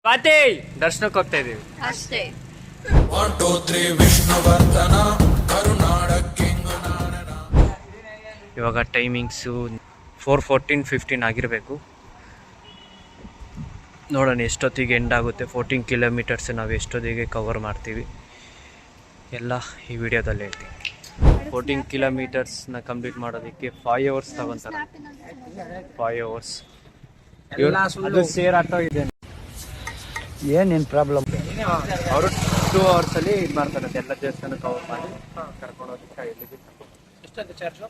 ಪಾತಿ ದರ್ಶನಕ್ಕೆ ಹೋಗ್ತಾ ಇದೀವಿ ಅಷ್ಟೇ. 1 2 3 ವಿಷ್ಣುವರ್ಧನ ಕರುನಾಡಕ್ಕೆ ಇವಾಗ ಟೈಮಿಂಗ್ಸು 4:14-15 ಆಗಿರಬೇಕು. ನೋಡೋಣ ಎಷ್ಟೊತ್ತಿಗೆ ಎಂಡ್ ಆಗುತ್ತೆ. 14 ಕಿಲೋಮೀಟರ್ಸ್ ನಾವು ಎಷ್ಟೊತ್ತಿಗೆ ಕವರ್ ಮಾಡ್ತೀವಿ ಎಲ್ಲ ಈ ವಿಡಿಯೋದಲ್ಲಿ ಹೇಳ್ತೀವಿ. 14 ಕಿಲೋಮೀಟರ್ಸ್ನ ಕಂಪ್ಲೀಟ್ ಮಾಡೋದಕ್ಕೆ 5 ಅವರ್ಸ್ ತಗೊತಾರೆ. 5 ಅವರ್ಸ್ ಅದು ಸೇರ್ ಆಟೋ ಇದೆ. ಏನೇನು ಪ್ರಾಬ್ಲಮ್ ಅವರು 2 ಅವರ್ಸಲ್ಲಿ ಇದು ಮಾಡ್ತಾರೆ. ಎಲ್ಲ ದೇವಸ್ಥಾನ ಕವರ್ ಮಾಡಿ ಕರ್ಕೊಂಡೋದಕ್ಕೆ ಎಷ್ಟೊಂದು ಚಾರ್ಜು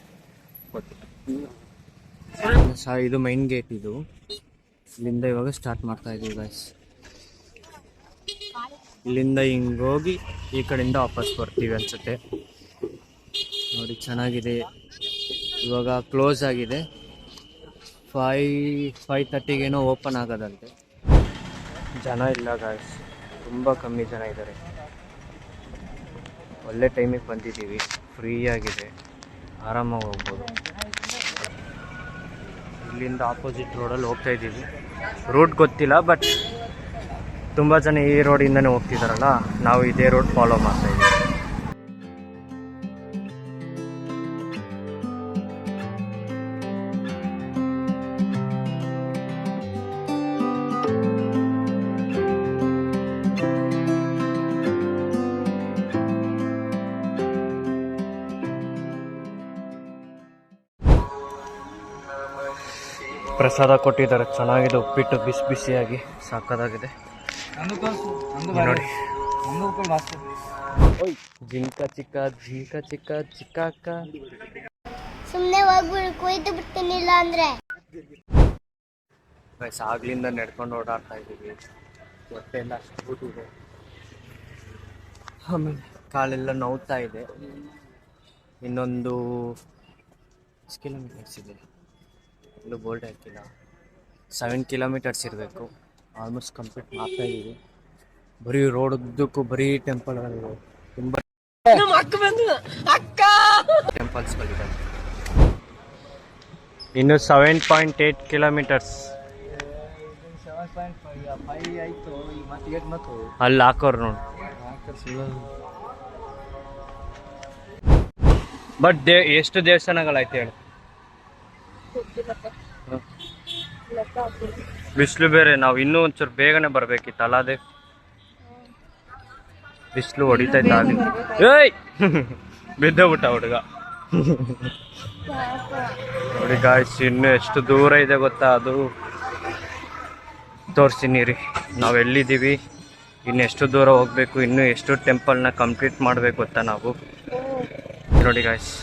ಇದು ಮೈನ್ ಗೇಟ್. ಇದು ಇಲ್ಲಿಂದ ಇವಾಗ ಸ್ಟಾರ್ಟ್ ಮಾಡ್ತಾ ಇದೀವಿ ಗೈಸ್. ಇಲ್ಲಿಂದ ಹಿಂಗೋಗಿ ಈ ಕಡೆಯಿಂದ ವಾಪಸ್ ಬರ್ತೀವಿ ಅನ್ಸುತ್ತೆ. ನೋಡಿ ಚೆನ್ನಾಗಿದೆ. ಇವಾಗ ಕ್ಲೋಸ್ ಆಗಿದೆ. 5:30ಗೇನೋ ಓಪನ್ ಆಗೋದಂತೆ. ಜನ ಇಲ್ಲ ಗಾಯ್ಸ್, ತುಂಬ ಕಮ್ಮಿ ಜನ ಇದ್ದಾರೆ. ಒಳ್ಳೆ ಟೈಮಿಗೆ ಬಂದಿದ್ದೀವಿ, ಫ್ರೀ ಆಗಿದೆ, ಆರಾಮಾಗಿ ಹೋಗ್ಬೋದು. ಇಲ್ಲಿಂದ ಆಪೋಸಿಟ್ ರೋಡಲ್ಲಿ ಹೋಗ್ತಾ ಇದ್ದೀವಿ. ರೂಟ್ ಗೊತ್ತಿಲ್ಲ, ಬಟ್ ತುಂಬ ಜನ ಈ ರೋಡಿಂದನೇ ಹೋಗ್ತಿದ್ದಾರಲ್ಲ, ನಾವು ಇದೇ ರೋಡ್ ಫಾಲೋ ಮಾಡ್ತಾ ಇದ್ದೀವಿ. ಪ್ರಸಾದ ಕೊಟ್ಟಿದ್ದಾರೆ, ಚೆನ್ನಾಗಿದೆ. ಉಪ್ಪಿಟ್ಟು ಬಿಸಿ ಬಿಸಿಯಾಗಿ ಸಾಕಾಗಿದೆ ನೋಡಿ. ಜಿಂಕ ಚಿಕ್ಕ ಚಿಕ್ಕ ಸುಮ್ಮನೆ ಹೋಗ್ಬಿಡು, ಕೊಯ್ದು ಬಿಡ್ತೀನಿಲ್ಲ ಅಂದ್ರೆ. ಆಗ್ಲಿಂದ ನಡ್ಕೊಂಡು ಓಡಾಡ್ತಾ ಇದ್ದೀವಿ. ಹೊಟ್ಟೆ ಎಲ್ಲ ಕೂತಿದೆ, ಆಮೇಲೆ ಕಾಲೆಲ್ಲ ನೋವ್ತಾ ಇದೆ. ಇನ್ನೊಂದು ಕಿಲೋಮೀಟರ್ಸ್ ಇದೆ, ಇಲ್ಲೂ ಬೋಲ್ಡ್ ಹಾಕಿಲ್ಲ. 7 ಕಿಲೋಮೀಟರ್ಸ್ ಇರಬೇಕು. ಆಲ್ಮೋಸ್ಟ್ ಕಂಪ್ಲೀಟ್ ಮಾಡ್ತಾ ಇದ್ದೀವಿ. ಬರೀ ರೋಡ್ ಉದ್ದಕ್ಕೂ ಬರೀ ಟೆಂಪಲ್ಗಳಿವೆ, ತುಂಬ ಟೆಂಪಲ್ಸ್ಗಳಿವೆ. ಇನ್ನು 7.8 ಕಿಲೋಮೀಟರ್ಸ್ ಅಲ್ಲಿ ಹಾಕೋರು ನೋಡಿ. ಬಟ್ ಎಷ್ಟು ದೇವಸ್ಥಾನಗಳಾಯ್ತು ಹೇಳಿ. ಬಿಸಿಲು ಬೇರೆ, ನಾವು ಇನ್ನೂ ಒಂಚೂರು ಬೇಗನೆ ಬರ್ಬೇಕಿತ್ತು. ಅಲ್ಲದೆ ಬಿಸಿಲು ಹೊಡಿತೈತ ಅಲ್ಲಿ. ಏಯ್ ಬಿದ್ದೋಗ್ಬಿಟ್ಟ ಹುಡುಗ ನೋಡಿ ಗಾಯ್ಸ್. ಇನ್ನು ಎಷ್ಟು ದೂರ ಇದೆ ಗೊತ್ತಾ, ಅದು ತೋರಿಸ್ತೀನಿ ರೀ. ನಾವು ಎಲ್ಲಿದ್ದೀವಿ, ಇನ್ನು ಎಷ್ಟು ದೂರ ಹೋಗ್ಬೇಕು, ಇನ್ನು ಎಷ್ಟು ಟೆಂಪಲ್ನ ಕಂಪ್ಲೀಟ್ ಮಾಡ್ಬೇಕು ಗೊತ್ತಾ ನಾವು. ನೋಡಿ ಗಾಯ್ಸ್,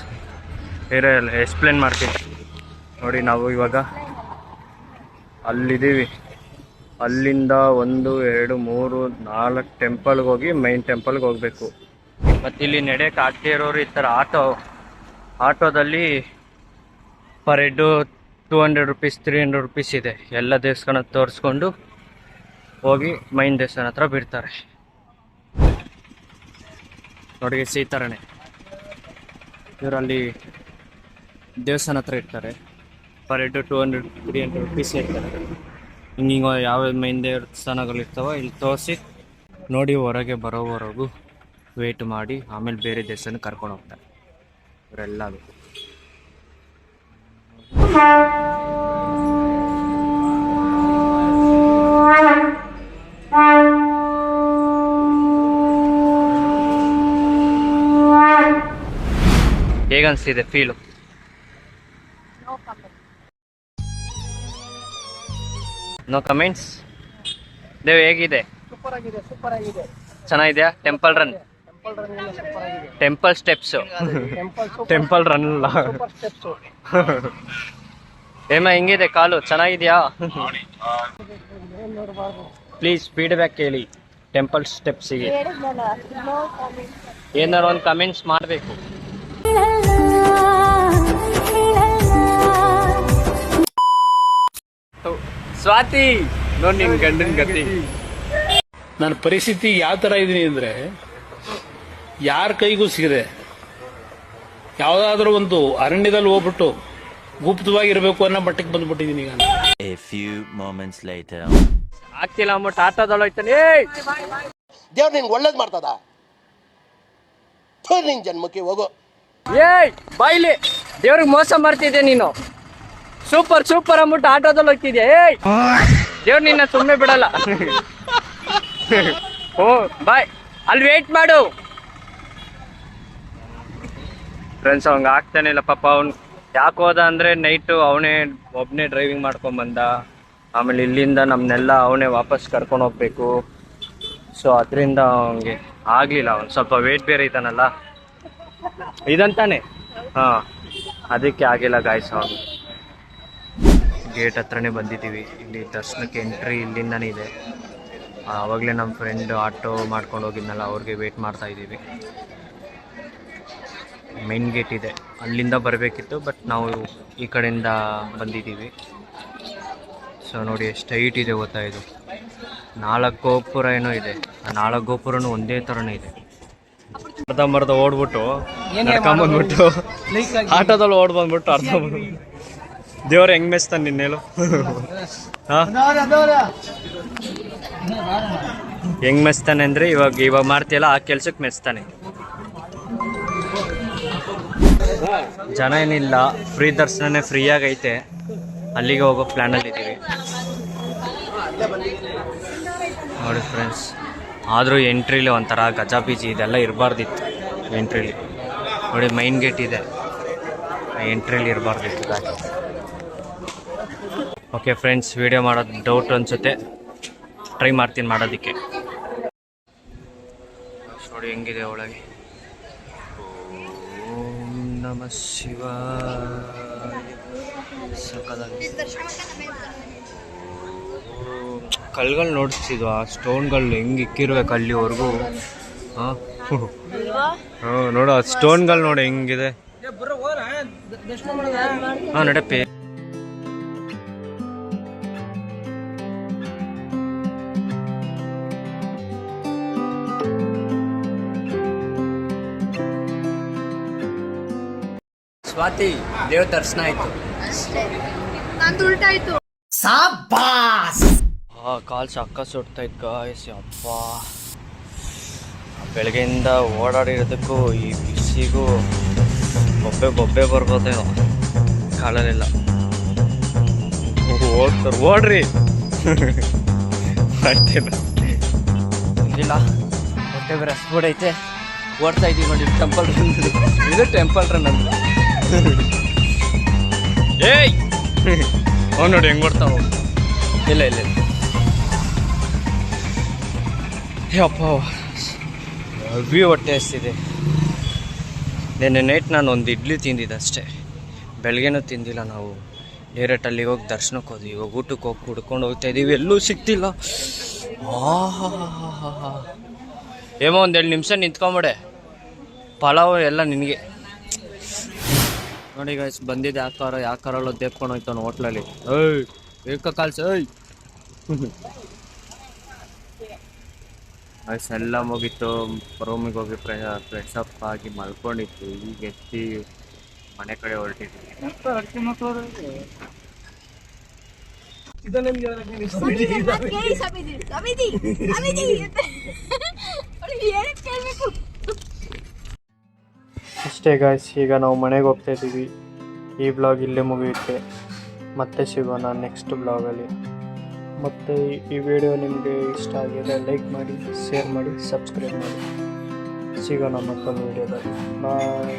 ಬೇರೆ ಎಕ್ಸ್ಪ್ಲೇನ್ ಮಾಡ್ತೀನಿ ನೋಡಿ. ನಾವು ಇವಾಗ ಅಲ್ಲಿದ್ದೀವಿ. ಅಲ್ಲಿಂದ 1 2 3 4 ಟೆಂಪಲ್ಗೆ ಹೋಗಿ ಮೈನ್ ಟೆಂಪಲ್ಗೆ ಹೋಗಬೇಕು. ಮತ್ತು ಇಲ್ಲಿ ನಡೆಯೋಕೆ ಆಗ್ತಾ ಇರೋರು ಈ ಥರ ಆಟೋದಲ್ಲಿ ಪರ್ ಹೆಡ್ಡು 200 ರುಪೀಸ್ 300 ರುಪೀಸ್ ಇದೆ. ಎಲ್ಲ ದೇವಸ್ಥಾನ ತೋರಿಸ್ಕೊಂಡು ಹೋಗಿ ಮೈನ್ ದೇವಸ್ಥಾನ ಹತ್ರ ಬಿಡ್ತಾರೆ ನೋಡಿ. ಈ ಥರನೇ ಇವರಲ್ಲಿ ದೇವಸ್ಥಾನ ಹತ್ರ ಇರ್ತಾರೆ. ಪರ್ ಹೆಡ್ 200 300 ರುಪೀಸ್ ಇರ್ತಾರೆ. ಹಿಂಗೆ ಯಾವ ಮೈನ್ ದೇವಸ್ಥಾನಗಳು ಇರ್ತಾವೋ ಇಲ್ಲಿ ತೋರಿಸಿ ನೋಡಿ ಹೊರಗೆ ಬರೋವರೆಗೂ ವೇಟ್ ಮಾಡಿ ಆಮೇಲೆ ಬೇರೆ ದೇವಸ್ಥಾನಕ್ಕೆ ಕರ್ಕೊಂಡು ಹೋಗ್ತಾರೆ ಇವರೆಲ್ಲ. ಹೇಗನ್ಸ್ತಿದೆ ಫೀಲು? No comments. ದೇವ್ ಹೇಗಿದೆ? ಸೂಪರ್ ಆಗಿದೆ. ಚೆನ್ನಾಗಿದೆಯಾ? Temple run, temple steps, temple run ಅಲ್ಲ. ಏಮ ಹೆಂಗಿದೆ ಕಾಲು? ಚೆನ್ನಾಗಿದೆಯಾ? ಪ್ಲೀಸ್ ಫೀಡ್ಬ್ಯಾಕ್ ಹೇಳಿ ಟೆಂಪಲ್ ಸ್ಟೆಪ್ಸಿಗೆ. ಏನಾರು ಒಂದು ಕಮೆಂಟ್ಸ್ ಮಾಡಬೇಕು. ಸ್ವಾತಿ ನೋಡಿ ನಿನ್ ಗಂಡನ ಗತಿ. ನನ್ನ ಪರಿಸ್ಥಿತಿ ಯಾವ ತರ ಇದೀನಿ ಅಂದ್ರೆ ಯಾರ ಕೈಗೂ ಸಿಗದೆ ಯಾವ್ದಾದ್ರು ಒಂದು ಅರಣ್ಯದಲ್ಲಿ ಹೋಗ್ಬಿಟ್ಟು ಗುಪ್ತವಾಗಿರ್ಬೇಕು ಅನ್ನೋ ಮಟ್ಟಕ್ಕೆ ಬಂದ್ಬಿಟ್ಟಿದೀನಿ ಈಗ. A few moments later. ಆಗ್ತಿಲ್ಲ ಅಂದ್ಬಿಟ್ಟು ಆಟೋದಲ್ಲಿ ಹೋಯ್ತಾನೆ. ಏಯ್ ದೇವ್ರು ನಿನ್ಗೆ ಒಳ್ಳೇದು ಮಾಡ್ತದ. ನಿನ್ ಜನ್ಮಕ್ಕೆ ಹೋಗು. ಏಯ್ ಬಾಯ್ಲಿ, ದೇವ್ರಿಗೆ ಮೋಸ ಮಾಡ್ತಿದ್ದೆ ನೀನು. ಸೂಪರ್ ಸೂಪರ್ ಅಂದ್ಬಿಟ್ಟು ಆಟೋದಲ್ಲಿ ಹೋಗ್ತಿದ್ಯಾ. ಏಯ್ ದೇವ್ರು ನಿನ್ನ ಸುಮ್ಮನೆ ಬಿಡಲ್ಲ. ಓ ಬಾಯ್, ಅಲ್ಲಿ ವೇಟ್ ಮಾಡು. ಫ್ರೆಂಡ್ಸ್ ಅವಂಗ ಆಗ್ತಾನೆ ಇಲ್ಲ ಪಾಪ. ಅವ್ನು ಯಾಕೆ ಹೋದ ಅಂದರೆ ನೈಟು ಅವನೇ ಒಬ್ಬನೇ ಡ್ರೈವಿಂಗ್ ಮಾಡ್ಕೊಂಡು ಬಂದ. ಆಮೇಲೆ ಇಲ್ಲಿಂದ ನಮ್ಮನ್ನೆಲ್ಲ ಅವನೇ ವಾಪಸ್ ಕರ್ಕೊಂಡು ಹೋಗ್ಬೇಕು. ಸೊ ಅದರಿಂದ ಅವನಿಗೆ ಆಗಲಿಲ್ಲ. ಅವ್ನು ಸ್ವಲ್ಪ ವೇಟ್ ಬೇರೆ ಇದ್ದಾನಲ್ಲ, ಇದಂತಾನೆ. ಹಾಂ, ಅದಕ್ಕೆ ಆಗಿಲ್ಲ ಗಾಯ್ಸ್. ಅವನು ಗೇಟ್ ಹತ್ರನೇ ಬಂದಿದ್ದೀವಿ. ಇಲ್ಲಿ ದರ್ಶನಕ್ಕೆ ಎಂಟ್ರಿ ಇಲ್ಲಿಂದನೇ ಇದೆ. ಆವಾಗಲೇ ನಮ್ಮ ಫ್ರೆಂಡ್ ಆಟೋ ಮಾಡ್ಕೊಂಡು ಹೋಗಿದ್ನಲ್ಲ, ಅವ್ರಿಗೆ ವೇಟ್ ಮಾಡ್ತಾ ಇದ್ದೀವಿ. ಮೇನ್ ಗೇಟ್ ಇದೆ, ಅಲ್ಲಿಂದ ಬರಬೇಕಿತ್ತು, ಬಟ್ ನಾವು ಈ ಕಡೆಯಿಂದ ಬಂದಿದ್ದೀವಿ. ಸೊ ನೋಡಿ ಎಷ್ಟು ಹೈಟ್ ಇದೆ ಗೊತ್ತಾ ಇದು. 4 ಗೋಪುರ ಏನೋ ಇದೆ. ಆ 4 ಗೋಪುರನೂ ಒಂದೇ ಥರನೇ ಇದೆ. ಅರ್ಧಂಬರ್ಧ ಓಡ್ಬಿಟ್ಟು ನಡ್ಕೊಂಬಂದ್ಬಿಟ್ಟು ಆಟೋದಲ್ಲಿ ಓಡ್ ಬಂದ್ಬಿಟ್ಟು ದೇವ್ರು ಹೆಂಗ್ ಮೆಚ್ತಾನೆ ನಿನ್ನೇಳು. ಹೆಂಗ್ ಮೆಚ್ತಾನೆ ಅಂದ್ರೆ ಇವಾಗ ಮಾಡ್ತೀಯಲ್ಲ ಆ ಕೆಲ್ಸಕ್ಕೆ ಮೆಚ್ತಾನೆ. ಜನ ಏನಿಲ್ಲ, ಫ್ರೀ ದರ್ಶನನೇ ಫ್ರೀಯಾಗಿ ಐತೆ. ಅಲ್ಲಿಗೆ ಹೋಗೋ ಪ್ಲ್ಯಾನಲ್ಲಿ ಇದ್ದೀವಿ ನೋಡಿ ಫ್ರೆಂಡ್ಸ್. ಆದರೂ ಎಂಟ್ರಿಲಿ ಒಂಥರ ಗಜಾ ಬೀಜಿ ಇದೆಲ್ಲ ಇರಬಾರ್ದಿತ್ತು ಎಂಟ್ರಿಲಿ. ನೋಡಿ ಮೈನ್ ಗೇಟ್ ಇದೆ, ಎಂಟ್ರಿಲಿ ಇರಬಾರ್ದಿತ್ತು ಗಾಡಿ. ಓಕೆ ಫ್ರೆಂಡ್ಸ್, ವಿಡಿಯೋ ಮಾಡೋದು ಡೌಟ್ ಅನಿಸುತ್ತೆ, ಟ್ರೈ ಮಾಡ್ತೀನಿ ಮಾಡೋದಕ್ಕೆ. ನೋಡಿ ಹೆಂಗಿದೆ ಒಳಗೆ. ಓಂ ನಮಃ ಶಿವಾಯ. ಸಕ್ಕದಾಗಿ ಕಲ್ಗಳು ನೋಡ್ತಿದ್ವು, ಆ ಸ್ಟೋನ್ಗಳು ಹೆಂಗೆ ಇಕ್ಕಿರ್ಬೇಕು ಅಲ್ಲಿವರೆಗೂ. ಹಾಂ ನೋಡು, ಆ ಸ್ಟೋನ್ಗಳು ನೋಡಿ ಹೆಂಗಿದೆ. ಹಾಂ ನಡಪ್ಪಿ. ಸ್ವಾತಿ, ದೇವ ದರ್ಶನ ಆಯ್ತು. ಕಾಲು ಸಕ್ಕ ಸುಡ್ತಾ ಇತ್ತು ಗಾಯ್ಸ್. ಅಪ್ಪ, ಬೆಳಗ್ಗೆಯಿಂದ ಓಡಾಡಿರೋದಕ್ಕೂ ಈ ಬಿಸಿಗೂ ಬೊಬ್ಬೆ ಬರ್ಬೋದೇನೋ ಕಾಲಲ್ಲೆಲ್ಲ. ಓಡ್ರಿ ಇಲ್ಲ, ಹೊಟ್ಟೆ ಬೇರೆ ಹಸ್ಬಿಡೈತೆ. ಓಡ್ತಾ ಇದ್ದೀವಿ ನೋಡಿ. ಟೆಂಪಲ್ ರನ್ ಇದು, ಟೆಂಪಲ್ ರನ್ ಅಂತ. ಏಯ್ ಅವ್ನು ನೋಡಿ ಹೆಂಗೆ ಓಡ್ತಾವ. ಇಲ್ಲ ಇಲ್ಲ ಅಪ್ಪ, ವ್ಯೂ ಹೊಟ್ಟೆ ಹಸ್ತಿದೆ. ನೆನ್ನೆ ನೈಟ್ ನಾನು ಒಂದು ಇಡ್ಲಿ ತಿಂದಿದ್ದೆ ಅಷ್ಟೇ, ಬೆಳಗ್ಗೆನೂ ತಿಂದಿಲ್ಲ. ನಾವು ಡೈರೆಕ್ಟ್ ಅಲ್ಲಿಗೆ ಹೋಗಿ ದರ್ಶನಕ್ಕೆ ಹೋದ್ವಿ. ಇವಾಗ ಊಟಕ್ಕೆ ಹೋಗಿ ಕುಡ್ಕೊಂಡು ಹೋಗ್ತಾ ಇದ್ದೀವಿ, ಎಲ್ಲೂ ಸಿಗ್ತಿಲ್ಲ. ಏಮೋ ಒಂದು 2 ನಿಮಿಷ ನಿಂತ್ಕೊಂಬಿಡೆ, ಪಲಾವ್ ಎಲ್ಲ ನಿನಗೆ. ನೋಡಿ ಗೈಸ್, ಬಂದಿದ್ದೆ ಯಾವ ಕಾರಲ್ಲ ದೇಪ್ಕೊಂಡು ಹೋಯ್ತಾನು ಹೋಟ್ಲಲ್ಲಿ. ಏಯ್ ಏಕ ಕಾಲ್ಸ. ಏಯ್ ಗೈಸ್ ಎಲ್ಲ ಮುಗೀತು. ರೂಮಿಗೆ ಹೋಗಿ ಫ್ರೆಶ್ ಅಪ್ ಆಗಿ ಮಲ್ಕೊಂಡಿತ್ತು. ಈಗ ಎತ್ತಿ ಮನೆ ಕಡೆ ಹೊರಟಿದ್ವಿ. ಅಷ್ಟೇ ಗಾಯ್ಸ್, ಈಗ ನಾವು ಮನೆಗೆ ಹೋಗ್ತಾ ಇದ್ದೀವಿ. ಈ ಬ್ಲಾಗ್ ಇಲ್ಲೇ ಮುಗಿಯುತ್ತೆ. ಮತ್ತೆ ಸಿಗೋಣ ನೆಕ್ಸ್ಟ್ ಬ್ಲಾಗಲ್ಲಿ. ಮತ್ತು ಈ ವಿಡಿಯೋ ನಿಮಗೆ ಇಷ್ಟ ಆಗಿದೆ ಲೈಕ್ ಮಾಡಿ, ಶೇರ್ ಮಾಡಿ, ಸಬ್ಸ್ಕ್ರೈಬ್ ಮಾಡಿ. ಸಿಗೋಣ ಮತ್ತೊಂದು ವಿಡಿಯೋದಲ್ಲಿ. ಬಾಯ್.